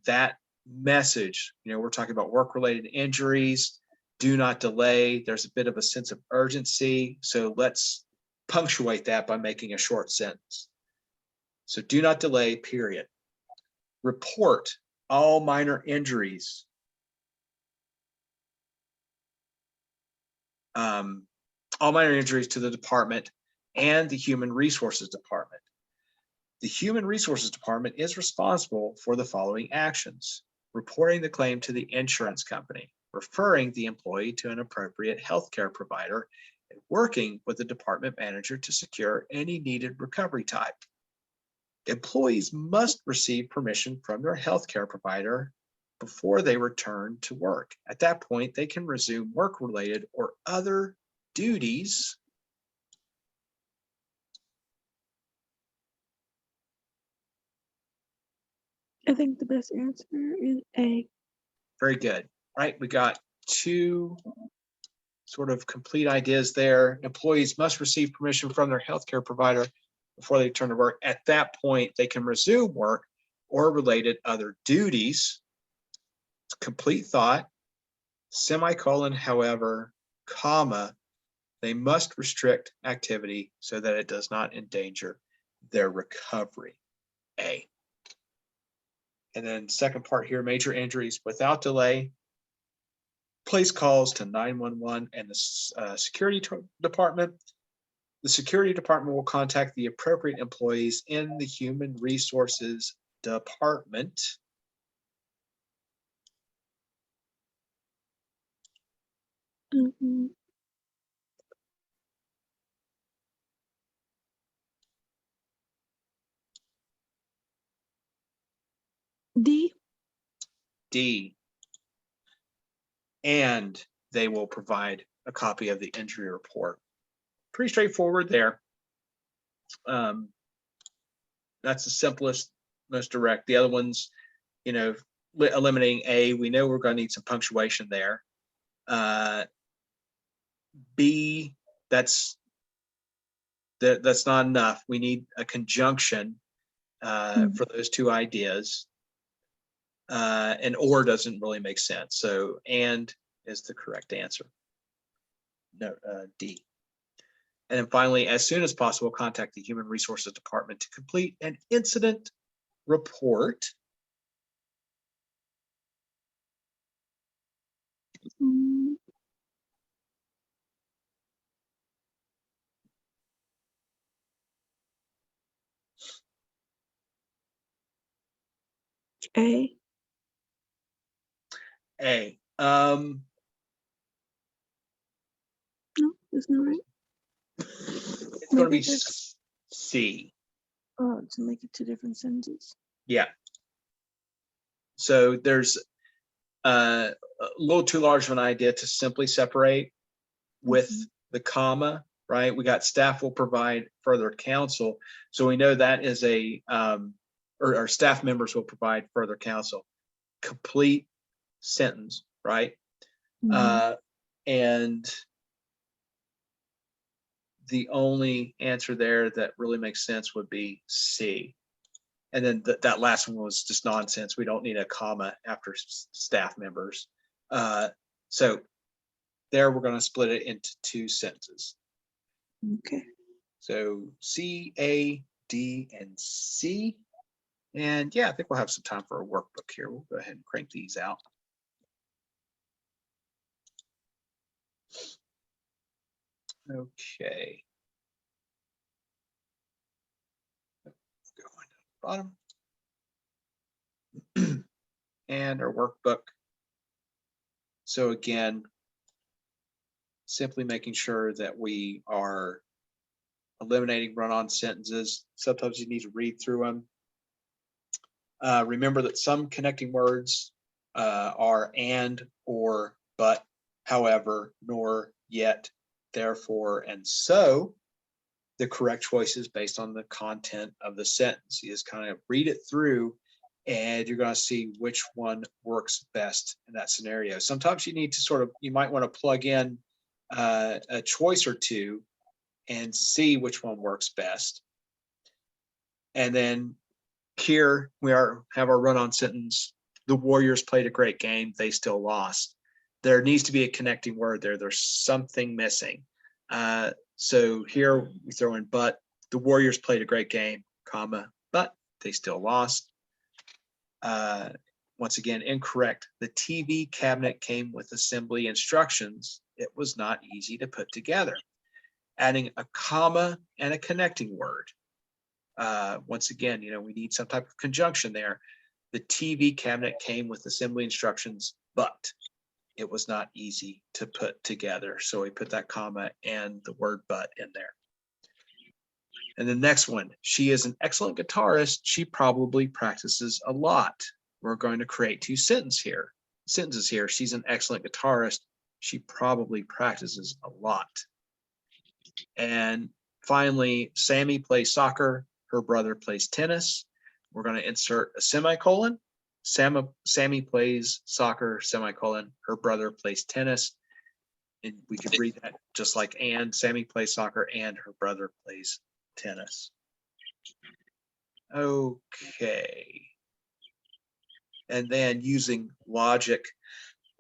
that message, we're talking about work-related injuries, do not delay. There's a bit of a sense of urgency. So let's punctuate that by making a short sentence. So do not delay, period. Report all minor injuries. All minor injuries to the department and the human resources department. The human resources department is responsible for the following actions: reporting the claim to the insurance company, referring the employee to an appropriate healthcare provider, and working with the department manager to secure any needed recovery type. Employees must receive permission from their healthcare provider before they return to work. At that point, they can resume work-related or other duties I think the best answer is A. Very good. Right, we got two sort of complete ideas there. Employees must receive permission from their healthcare provider before they return to work. At that point, they can resume work or related other duties. Complete thought, semicolon, however, comma, they must restrict activity so that it does not endanger their recovery. A. And then second part here, major injuries without delay. Place calls to 911 and the security department. The security department will contact the appropriate employees in the human resources department. D. D. And they will provide a copy of the injury report. Pretty straightforward there. That's the simplest, most direct. The other ones, eliminating A, we know we're going to need some punctuation there. B, that's not enough. We need a conjunction for those two ideas. And or doesn't really make sense. So and is the correct answer. No, D. And then finally, as soon as possible, contact the Human Resources Department to complete an incident report. A. A. Isn't that right? It's going to Maybe be there's- C. Oh, to make it two different sentences. Yeah. So there's a little too large of an idea to simply separate with the comma, right? We got staff will provide further counsel. So we know that is or our staff members will provide further counsel. Complete sentence, right? And the only answer there that really makes sense would be C. And then that last one was just nonsense. We don't need a comma after staff members. So there we're going to split it into two sentences. Okay. So C, A, D, and C. And yeah, I think we'll have some time for a workbook here. We'll go ahead and crank these out. Okay. Go on to the bottom. And our workbook. So again, simply making sure that we are eliminating run-on sentences. Sometimes you need to read through them. Remember that some connecting words are and, or, but, however, nor, yet, therefore, and so. The correct choice is based on the content of the sentence. You just kind of read it through and you're going to see which one works best in that scenario. Sometimes you need to you might want to plug in a choice or two and see which one works best. And then here we have our run-on sentence. The Warriors played a great game. They still lost. There needs to be a connecting word there. There's something missing. So here we throw in but. The Warriors played a great game, comma, but they still lost. Once again, incorrect. The TV cabinet came with assembly instructions. It was not easy to put together. Adding a comma and a connecting word. Once again, we need some type of conjunction there. The TV cabinet came with assembly instructions, but it was not easy to put together. So we put that comma and the word but in there. And the next one, she is an excellent guitarist. She probably practices a lot. We're going to create two sentences here. She's an excellent guitarist. She probably practices a lot. And finally, Sammy plays soccer. Her brother plays tennis. We're going to insert a semicolon. Sammy plays soccer, semicolon. Her brother plays tennis. And we could read that just like and. Sammy plays soccer and her brother plays tennis. Okay. And then using logic,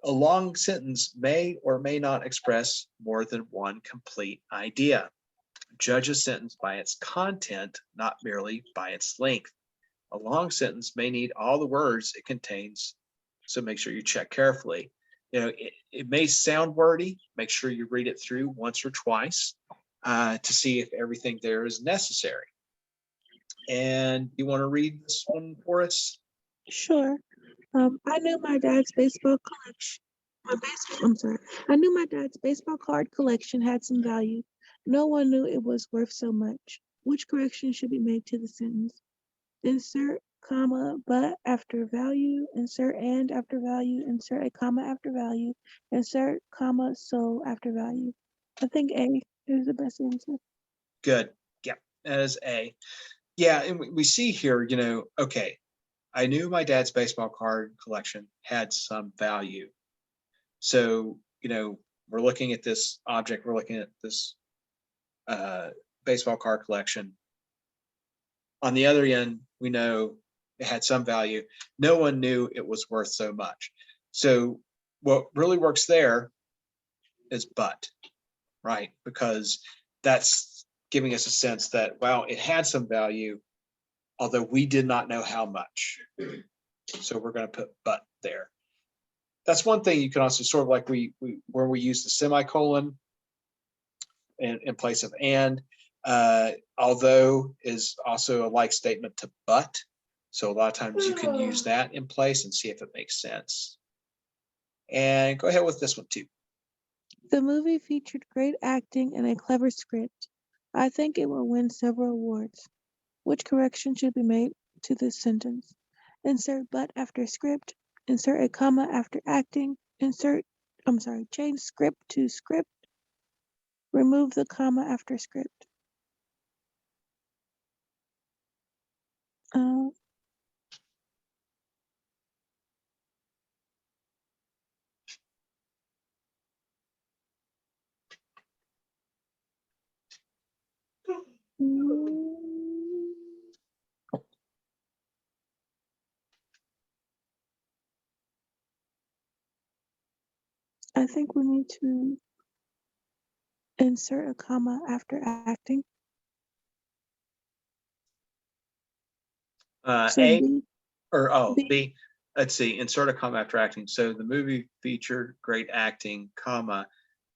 a long sentence may or may not express more than one complete idea. Judge a sentence by its content, not merely by its length. A long sentence may need all the words it contains, so make sure you check carefully. It may sound wordy. Make sure you read it through once or twice to see if everything there is necessary. And you want to read this one for us? Sure. I knew my dad's baseball collection. I knew my dad's baseball card collection had some value. No one knew it was worth so much. Which correction should be made to the sentence? Insert comma but after value, insert and after value, insert a comma after value, insert comma so after value. I think A is the best answer. Good. Yeah, that is A. Yeah, and we see here, okay, I knew my dad's baseball card collection had some value. So, we're looking at this object, we're looking at this baseball card collection. On the other end, we know it had some value. No one knew it was worth so much. So what really works there is but, right? Because that's giving us a sense that, well, it had some value, although we did not know how much. So we're going to put but there. That's one thing you can also sort of like where we use the semicolon in place of and. Although is also a like statement to but. So a lot of times you can use that in place and see if it makes sense. And go ahead with this one too. The movie featured great acting and a clever script. I think it will win several awards. Which correction should be made to this sentence? Insert but after script. Insert a comma after acting. Change script to script. Remove the comma after script. Uh, mm, I think we need to insert a comma after acting. So A B, or oh, B, B. Let's see. Insert a comma after acting. So the movie featured great acting, comma,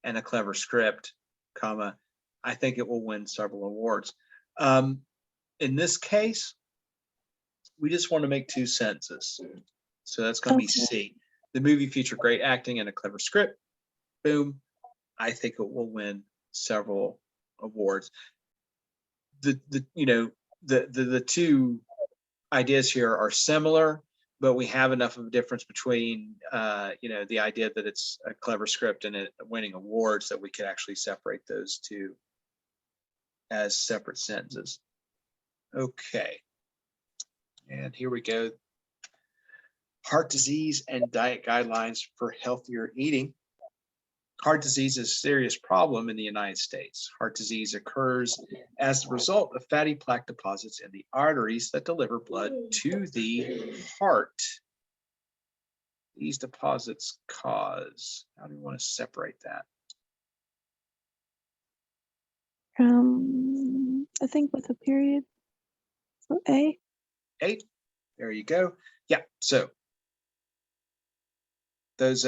and a clever script, comma. I think it will win several awards. In this case, we just want to make two sentences. So that's going to be okay. C. The movie featured great acting and a clever script. Boom. I think it will win several awards. The two ideas here are similar, but we have enough of a difference between the idea that it's a clever script and it winning awards that we could actually separate those two as separate sentences. Okay. And here we go. Heart disease and diet guidelines for healthier eating. Heart disease is a serious problem in the United States. Heart disease occurs as a result of fatty plaque deposits in the arteries that deliver blood to the heart. These deposits cause, how do we want to separate that? I think with a period. So A. A, there you go. Yeah, so those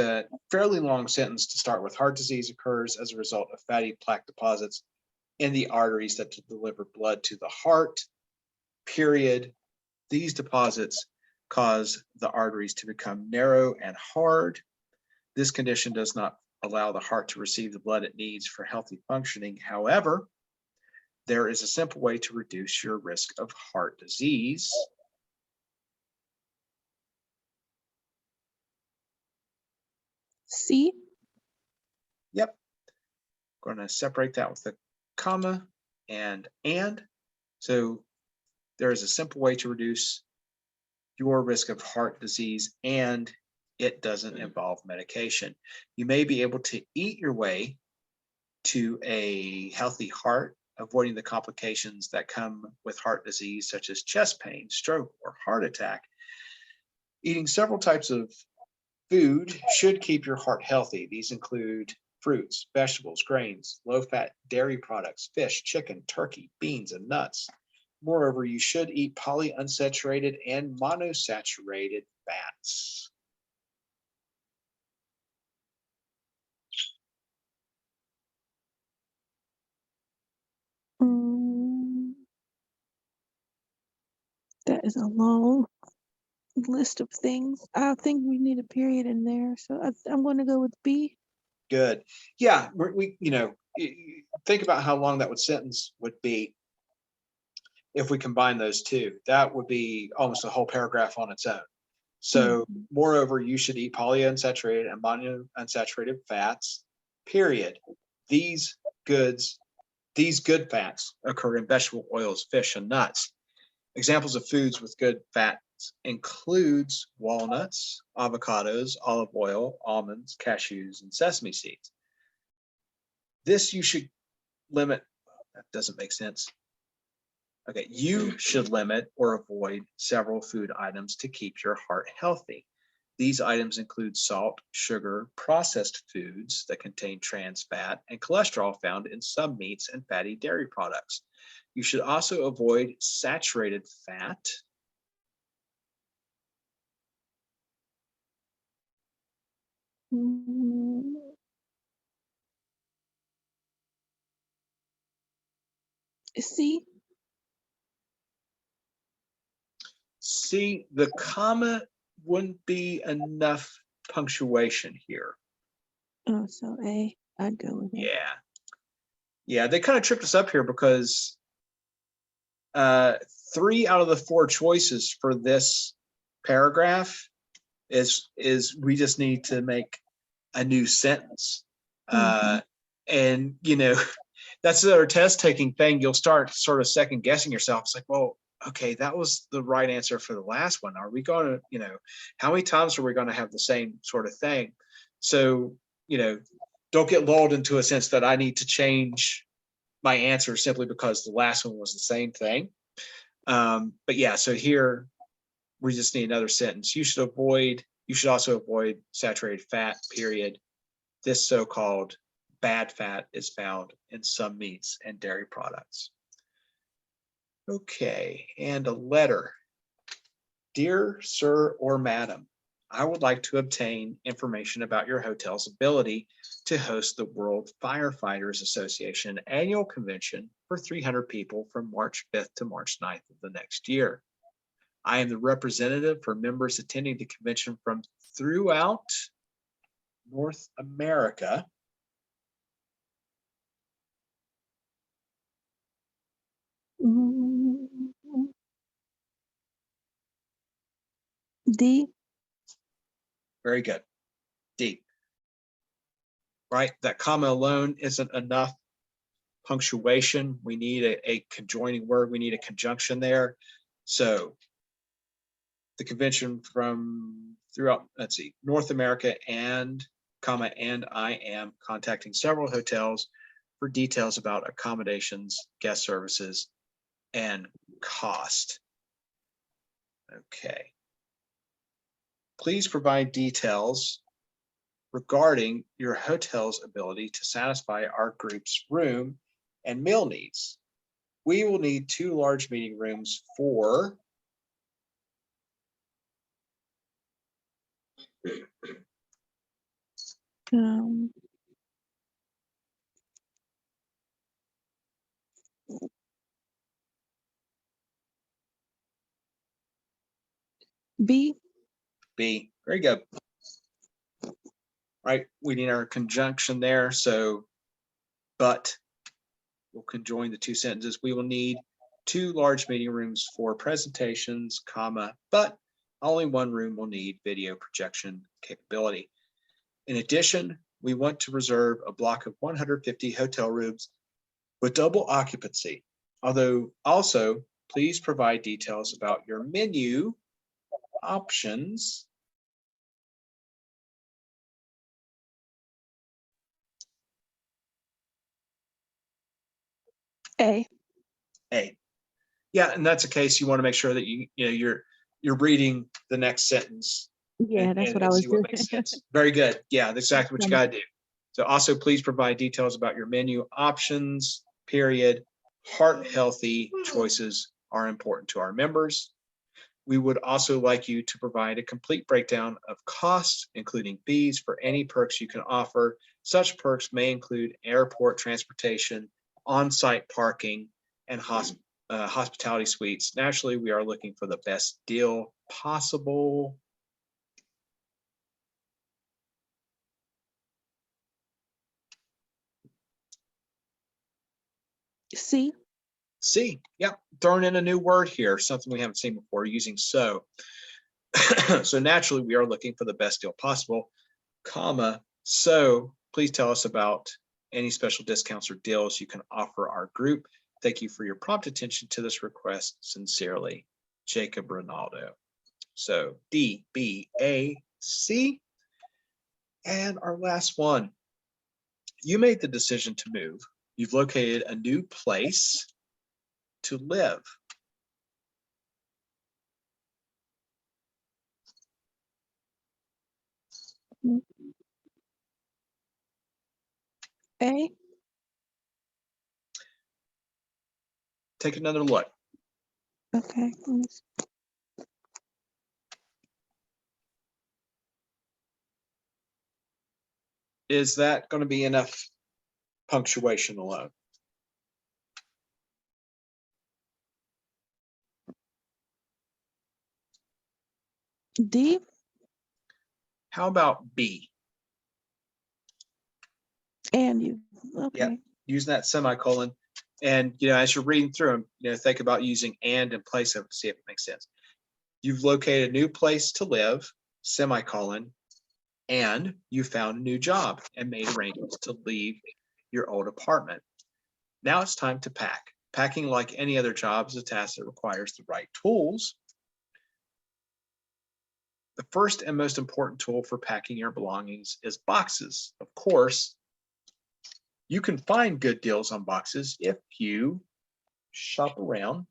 fairly long sentence to start with. Heart disease occurs as a result of fatty plaque deposits in the arteries that deliver blood to the heart, period. These deposits cause the arteries to become narrow and hard. This condition does not allow the heart to receive the blood it needs for healthy functioning. However, there is a simple way to reduce your risk of heart disease. C. Yep. Going to separate that with a comma and. So there is a simple way to reduce your risk of heart disease, and it doesn't involve medication. You may be able to eat your way to a healthy heart, avoiding the complications that come with heart disease, such as chest pain, stroke, or heart attack. Eating several types of food should keep your heart healthy. These include fruits, vegetables, grains, low-fat dairy products, fish, chicken, turkey, beans, and nuts. Moreover, you should eat polyunsaturated and monosaturated fats. That is a long list of things. I think we need a period in there. So I'm going to go with B. Good. Yeah, we think about how long that sentence would be if we combine those two. That would be almost a whole paragraph on its own. So, moreover, you should eat polyunsaturated and monounsaturated fats, period. These good fats occur in vegetable oils, fish, and nuts. Examples of foods with good fats includes walnuts, avocados, olive oil, almonds, cashews, and sesame seeds. This you should limit. That doesn't make sense. Okay, you should limit or avoid several food items to keep your heart healthy. These items include salt, sugar, processed foods that contain trans fat, and cholesterol found in some meats and fatty dairy products. You should also avoid saturated fat. C. See, the comma wouldn't be enough punctuation here. Oh, so A. I'd go with it. Yeah. Yeah, they kind of tripped us up here because 3 out of the 4 choices for this paragraph is we just need to make a new sentence. And that's our test taking thing. You'll start sort of second guessing yourself. It's like, well, okay, that was the right answer for the last one. Are we going to, how many times are we going to have the same sort of thing? So, don't get lulled into a sense that I need to change my answer simply because the last one was the same thing. But yeah, so here we just need another sentence. You should also avoid saturated fat, period. This so-called bad fat is found in some meats and dairy products. Okay, and a letter. Dear Sir or Madam, I would like to obtain information about your hotel's ability to host the World Firefighters Association annual convention for 300 people from March 5th to March 9th of the next year. I am the representative for members attending the convention from throughout North America. D. Very good. D. Right, that comma alone isn't enough punctuation. We need a conjoining word. We need a conjunction there. So the convention from throughout, let's see, North America and I am contacting several hotels for details about accommodations, guest services, and cost. Okay. Please provide details regarding your hotel's ability to satisfy our group's room and meal needs. We will need 2 large meeting rooms for B. B. Very good. Right, we need our conjunction there. So, but we'll conjoin the 2 sentences. We will need 2 large meeting rooms for presentations, comma, but only 1 room will need video projection capability. In addition, we want to reserve a block of 150 hotel rooms with double occupancy. Although also, please provide details about your menu options. A. A. Yeah, and that's a case you want to make sure that you're reading the next sentence. Yeah, that's what I was see what doing. makes sense. Very good. Yeah, that's exactly what you got to do. So also please provide details about your menu options, period. Heart healthy choices are important to our members. We would also like you to provide a complete breakdown of costs, including fees for any perks you can offer. Such perks may include airport transportation, on-site parking, and hospitality suites. Naturally, we are looking for the best deal possible. C. C. Yep, throwing in a new word here, something we haven't seen before, using so. So naturally, we are looking for the best deal possible, comma, so please tell us about any special discounts or deals you can offer our group. Thank you for your prompt attention to this request. Sincerely, Jacob Ronaldo. So D, B, A, C. And our last one. You made the decision to move. You've located a new place to live. A. Take another look. Okay. Is that going to be enough punctuation alone? D. How about B? And you, okay. Using that semicolon. And, you know, as you're reading through them, you know, think about using and in place of it to see if it makes sense. You've located a new place to live, semicolon, and you found a new job and made arrangements to leave your old apartment. Now it's time to pack. Packing, like any other job, is a task that requires the right tools. The first and most important tool for packing your belongings is boxes. Of course, you can find good deals on boxes if you shop around.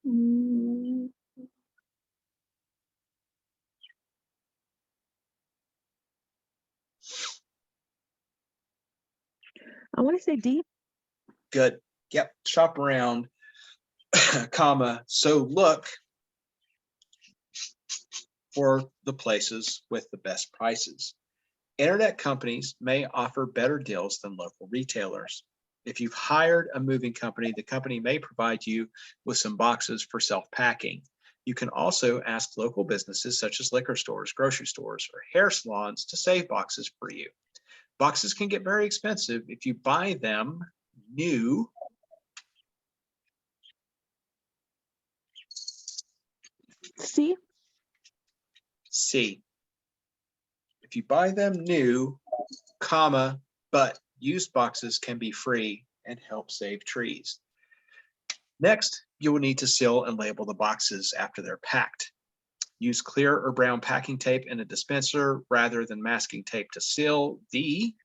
Mm, I want to say D. Good. Yep. Shop around, comma. So look for the places with the best prices. Internet companies may offer better deals than local retailers. If you've hired a moving company, the company may provide you with some boxes for self-packing. You can also ask local businesses such as liquor stores, grocery stores, or hair salons to save boxes for you. Boxes can get very expensive if you buy them new. C. C. If you buy them new, comma, but used boxes can be free and help save trees. Next, you will need to seal and label the boxes after they're packed. Use clear or brown packing tape in a dispenser rather than masking tape to seal. D.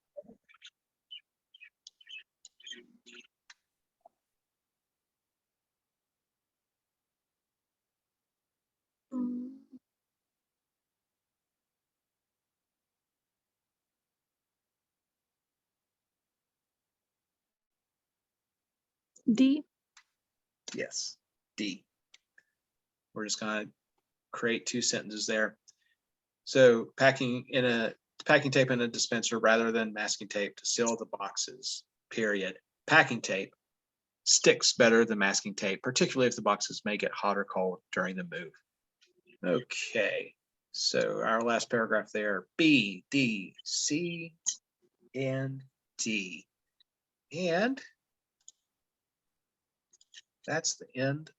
Mm, D. Yes, D. We're just going to create two sentences there. So packing tape in a dispenser rather than masking tape to seal the boxes, period. Packing tape sticks better than masking tape, particularly if the boxes may get hot or cold during the move. Okay, so our last paragraph there, B, D, C, and D. And that's the end